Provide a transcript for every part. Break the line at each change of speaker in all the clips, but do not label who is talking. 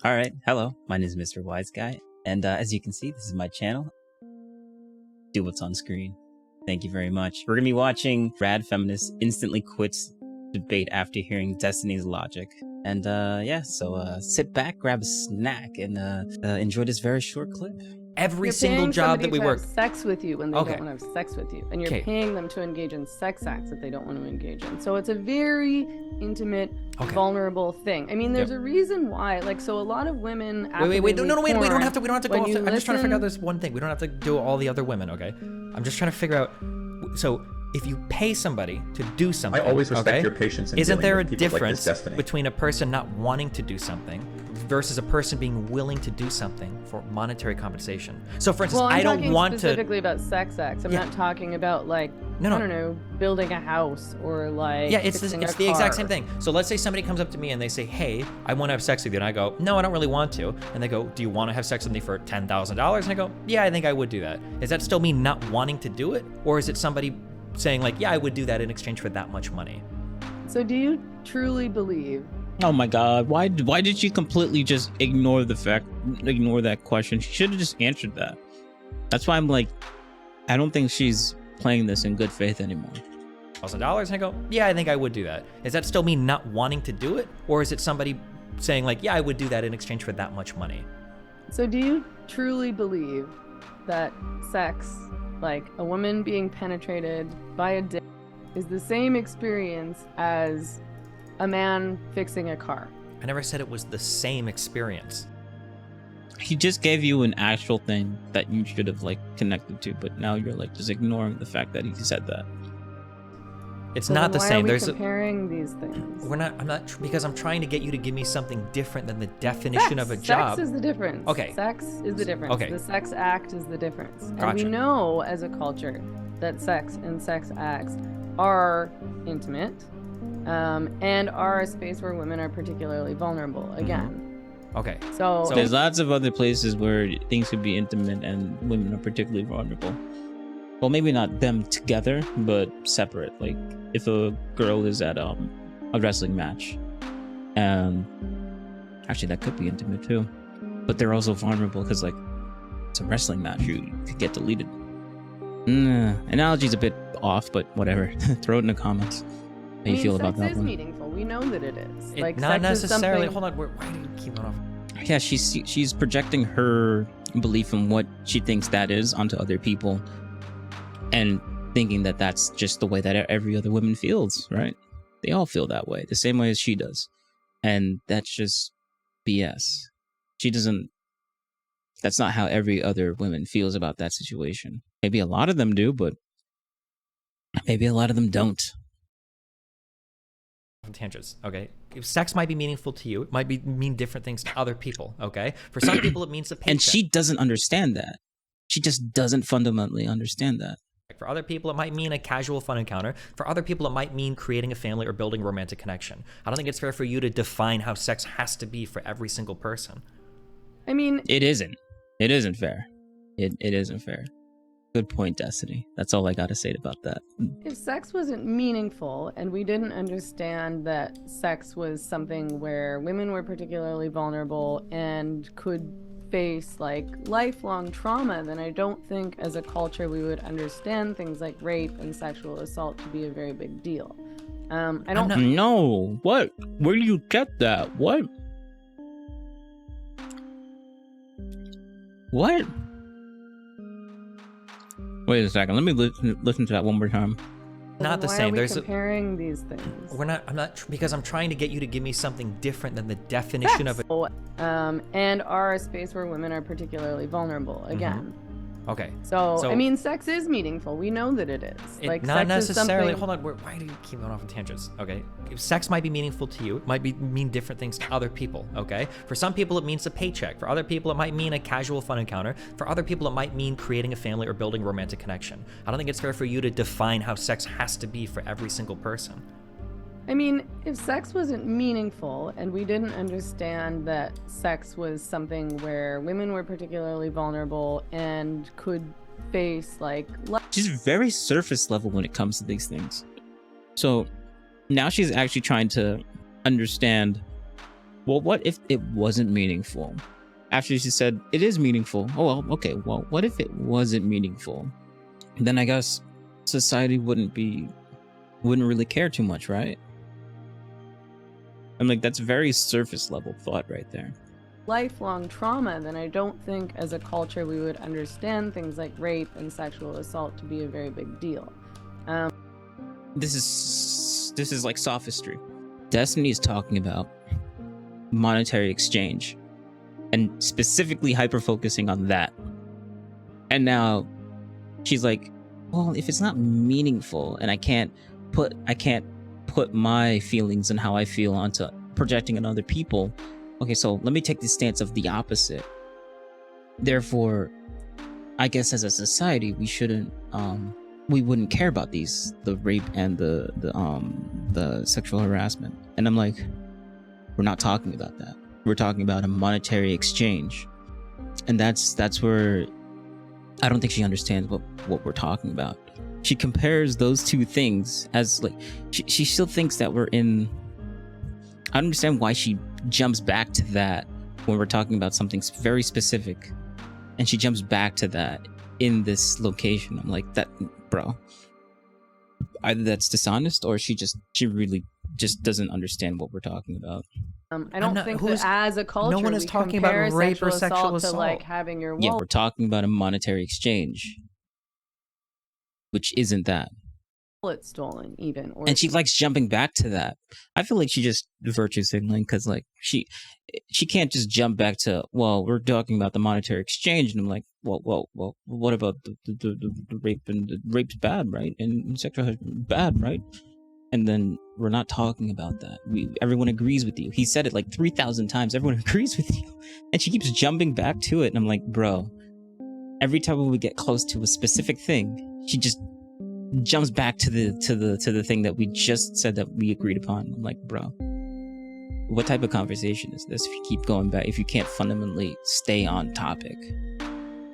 All right, hello, my name is Mr. Whyzguy, and as you can see, this is my channel. Do what's on screen. Thank you very much. We're gonna be watching Rad Feminist instantly quits debate after hearing Destiny's logic. And yeah, so sit back, grab a snack, and enjoy this very short clip.
Every single job that we work.
Have sex with you when they
Okay.
don't want to have sex with you, and you're
Okay.
paying them to engage in sex acts that they don't want to engage in. So it's a very intimate,
Okay.
vulnerable thing. I mean, there's a reason why. Like, so a lot of women.
Wait,
We
don't have to go off.
when
I'm
you
just trying to figure out
listen-
this one thing. We don't have to do all the other women, okay? I'm just trying to figure out. So if you pay somebody to do something,
I always respect
okay,
your patience in
isn't
dealing
there a
with people like this
difference
Destiny.
between a person not wanting to do something versus a person being willing to do something for monetary compensation? So for instance,
Well, I'm
I don't
talking
want to.
specifically about sex acts. I'm
Yeah.
not talking about like
No.
I don't know, building a house or like
Yeah, it's
fixing
the
a
exact
car.
same thing. So let's say somebody comes up to me and they say, "Hey, I want to have sex with you," and I go, "No, I don't really want to." And they go, "Do you want to have sex with me for $10,000?" And I go, "Yeah, I think I would do that." Is that still me not wanting to do it, or is it somebody saying like, "Yeah, I would do that in exchange for that much money"?
So do you truly believe?
Oh my god, why did she completely just ignore that question? She should have just answered that. That's why I'm like, I don't think she's playing this in good faith anymore.
$1,000? And I go, "Yeah, I think I would do that." Is that still me not wanting to do it, or is it somebody saying like, "Yeah, I would do that in exchange for that much money"?
So do you truly believe that sex, like a woman being penetrated by a dick, is the same experience as a man fixing a car?
I never said it was the same experience.
He just gave you an actual thing that you should have like connected to, but now you're like just ignoring the fact that he said that.
It's
So
not
then
the
why
same.
Are we
There's
comparing these things?
I'm not because I'm trying to get you to give me something different than the definition of a job.
Sex is the difference.
Okay.
Sex is the difference.
Okay.
The sex act is the difference. And
Gotcha.
we know as a culture that sex and sex acts are intimate and are a space where women are particularly vulnerable. Again.
Okay.
So
There's lots of other places where things could be intimate and women are particularly vulnerable. Well, maybe not them together, but separate. Like if a girl is at a wrestling match, and actually that could be intimate too, but they're also vulnerable because like it's a wrestling match. You could get deleted. Analogy's a bit off, but whatever. Throw it in the comments. How you feel about that
sex is
one?
meaningful. We know that it is.
It,
Like
not
sex is
necessarily.
something-
Hold on. Why do you keep going off?
Yeah, she's projecting her belief in what she thinks that is onto other people, and thinking that that's just the way that every other woman feels, right? They all feel that way, the same way as she does, and that's just BS. She doesn't. That's not how every other woman feels about that situation. Maybe a lot of them do, but maybe a lot of them don't.
Tangents. Okay. Sex might be meaningful to you. It might mean different things to other people. Okay. For some people, it means a paycheck.
And she doesn't understand that. She just doesn't fundamentally understand that.
For other people, it might mean a casual fun encounter. For other people, it might mean creating a family or building a romantic connection. I don't think it's fair for you to define how sex has to be for every single person.
I mean,
It isn't. It isn't fair. It isn't fair. Good point, Destiny. That's all I gotta say about that.
if sex wasn't meaningful and we didn't understand that sex was something where women were particularly vulnerable and could face like lifelong trauma, then I don't think as a culture we would understand things like rape and sexual assault to be a very big deal. I don't
No. What? Where do you get that? What? What? Wait a second. Let me listen to that one more time.
Not the
why
same.
Are we
There's
comparing these things.
I'm not because I'm trying to get you to give me something different than the definition of a.
And are a space where women are particularly vulnerable. Again.
Okay.
So I mean, sex is meaningful. We know that it is.
It,
Like
not
sex
necessarily.
Is something...
Hold on. Why do you keep going off on tangents? Okay. Sex might be meaningful to you. It might mean different things to other people. Okay. For some people, it means a paycheck. For other people, it might mean a casual fun encounter. For other people, it might mean creating a family or building a romantic connection. I don't think it's fair for you to define how sex has to be for every single person.
I mean, if sex wasn't meaningful and we didn't understand that sex was something where women were particularly vulnerable and could face like
She's very surface level when it comes to these things. So now she's actually trying to understand well, what if it wasn't meaningful? After she said it is meaningful. Oh well, okay. Well, what if it wasn't meaningful? Then I guess society wouldn't really care too much, right? I'm like, that's very surface level thought right there.
Lifelong trauma, then I don't think as a culture we would understand things like rape and sexual assault to be a very big deal.
This is like sophistry. Destiny is talking about monetary exchange and specifically hyper focusing on that. And now she's like, well, if it's not meaningful and I can't put my feelings and how I feel onto projecting on other people, okay, so let me take the stance of the opposite. Therefore, I guess as a society we wouldn't care about the rape and the sexual harassment. And I'm like, we're not talking about that. We're talking about a monetary exchange. And that's where I don't think she understands what we're talking about. She compares those two things as like she still thinks that we're in. I don't understand why she jumps back to that when we're talking about something very specific, and she jumps back to that in this location. I'm like, that, bro, either that's dishonest or she really just doesn't understand what we're talking about.
I don't think that as a culture,
no one is talking about rape or sexual assault
to like having your
Yeah, we're talking about a monetary exchange, which isn't that.
wallet stolen, even. Or
And she likes jumping back to that. I feel like she just virtue signaling because like she can't just jump back to, well, we're talking about the monetary exchange, and I'm like, well, what about the rape? And the rape's bad, right? And sexual harassment bad, right? And then we're not talking about that. Everyone agrees with you. He said it like 3,000 times. Everyone agrees with you, and she keeps jumping back to it. And I'm like, bro, every time we get close to a specific thing, she just jumps back to the thing that we just said that we agreed upon. I'm like, bro, what type of conversation is this if you keep going back, if you can't fundamentally stay on topic?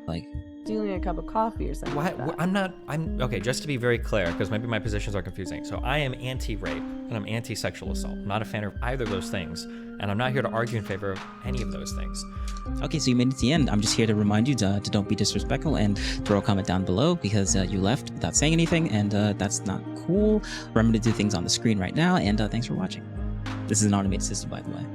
Like,
stealing a cup of coffee or something.
Why?
Like that.
I'm okay. Just to be very clear, because maybe my positions are confusing. So I am anti-rape and I'm anti-sexual assault. I'm not a fan of either of those things, and I'm not here to argue in favor of any of those things.
okay, so you made it to the end. I'm just here to remind you to don't be disrespectful and throw a comment down below because you left without saying anything, and that's not cool. Remember to do things on the screen right now, and thanks for watching. This is an automated system, by the way.